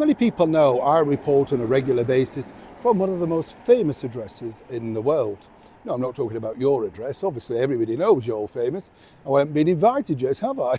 many people know, I report on a regular basis from one of the most famous addresses in the world. No, I'm not talking about your address. Obviously, everybody knows you're famous. I haven't been invited yet, have I?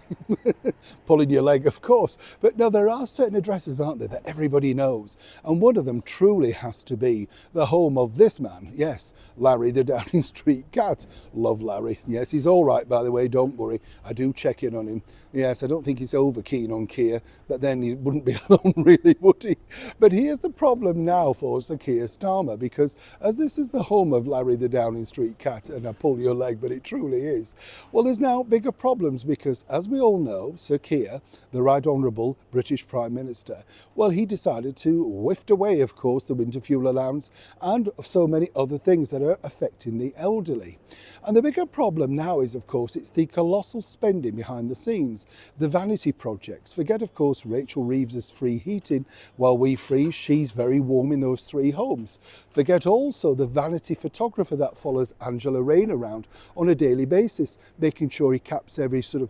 Pulling your leg, of course. But no, there are certain addresses, aren't there, that everybody knows. And one of them truly has to be the home of this man. Yes, Larry, the Downing Street cat. Love Larry. Yes, he's all right, by the way, don't worry. I do check in on him. Yes, I don't think he's over keen on Keir, but then he wouldn't be alone, really, would he? But here's the problem now for Sir Keir Starmer, because as this is the home of Larry, the Downing Street cat, and I pull your leg, but it truly is. Well, there's now bigger problems because, as we all know, Sir Keir, the Right Honourable British Prime Minister, well, he decided to whift away, of course, the winter fuel allowance and so many other things that are affecting the elderly. And the bigger problem now is, of course, it's the colossal spending behind the scenes, the vanity projects. Forget, of course, Rachel Reeves's free heating while we freeze. She's very warm in those 3 homes. Forget also the vanity photographer that follows Angela Rain around on a daily basis, making sure he caps every sort of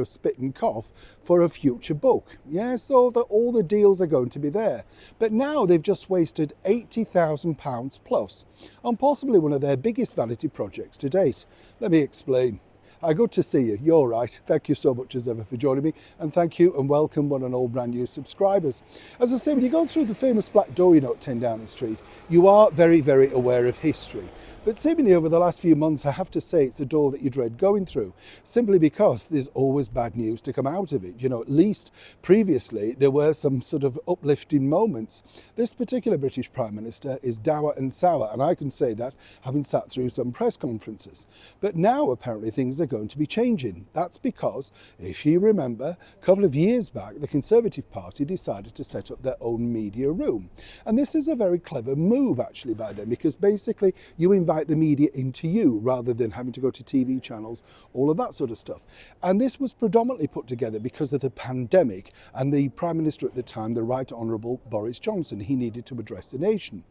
spit and cough for a future book. Yeah, so that all the deals are going to be there. But now they've just wasted £80,000 plus on possibly one of their biggest vanity projects to date. Let me explain. Hi, good to see you. You're right. Thank you so much as ever for joining me, and thank you and welcome one and all brand new subscribers. As I say, when you go through the famous black door, you know, at 10 Downing Street, you are very, very aware of history. But seemingly over the last few months, I have to say it's a door that you dread going through, simply because there's always bad news to come out of it. You know, at least previously there were some sort of uplifting moments. This particular British Prime Minister is dour and sour, and I can say that having sat through some press conferences. But now apparently things are going to be changing. That's because, if you remember, a couple of years back, the Conservative Party decided to set up their own media room. And this is a very clever move actually by them, because basically you invite the media into you rather than having to go to TV channels, all of that sort of stuff. And this was predominantly put together because of the pandemic and the Prime Minister at the time, the Right Honourable Boris Johnson. He needed to address the nation.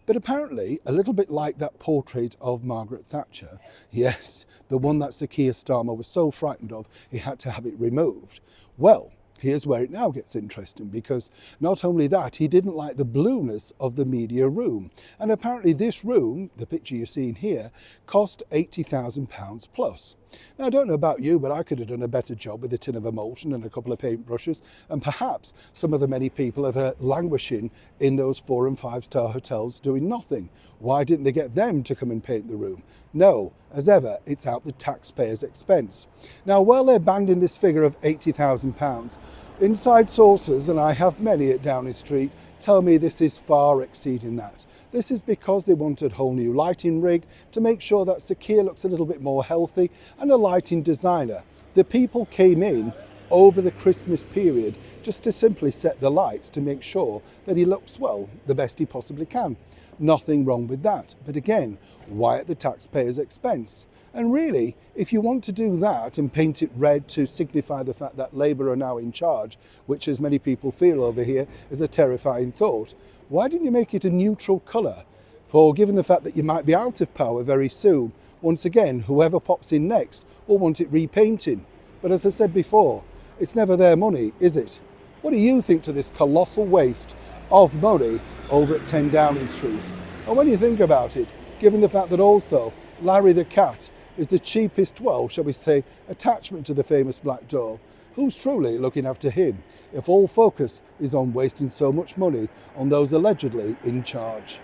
But apparently, a little bit like that portrait of Margaret Thatcher, yes, the one that Sir Keir Starmer was so frightened of, he had to have it removed. Well, here's where it now gets interesting, because not only that, he didn't like the blueness of the media room. And apparently this room, the picture you're seeing here, cost £80,000 plus. Now, I don't know about you, but I could have done a better job with a tin of emulsion and a couple of paintbrushes, and perhaps some of the many people that are languishing in those 4- and 5-star hotels doing nothing. Why didn't they get them to come and paint the room? No, as ever, it's out the taxpayers' expense. Now, while they're banding this figure of £80,000, inside sources, and I have many at Downing Street, tell me this is far exceeding that. This is because they wanted a whole new lighting rig to make sure that Sir Keir looks a little bit more healthy, and a lighting designer. The people came in over the Christmas period just to simply set the lights to make sure that he looks, well, the best he possibly can. Nothing wrong with that. But again, why at the taxpayers' expense? And really, if you want to do that and paint it red to signify the fact that Labour are now in charge, which as many people feel over here is a terrifying thought, why didn't you make it a neutral colour? For given the fact that you might be out of power very soon, once again, whoever pops in next will want it repainting. But as I said before, it's never their money, is it? What do you think to this colossal waste of money over at 10 Downing Street? And when you think about it, given the fact that also Larry the cat is the cheapest, well, shall we say, attachment to the famous black door, who's truly looking after him if all focus is on wasting so much money on those allegedly in charge?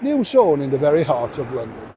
Neil Sean in the very heart of London.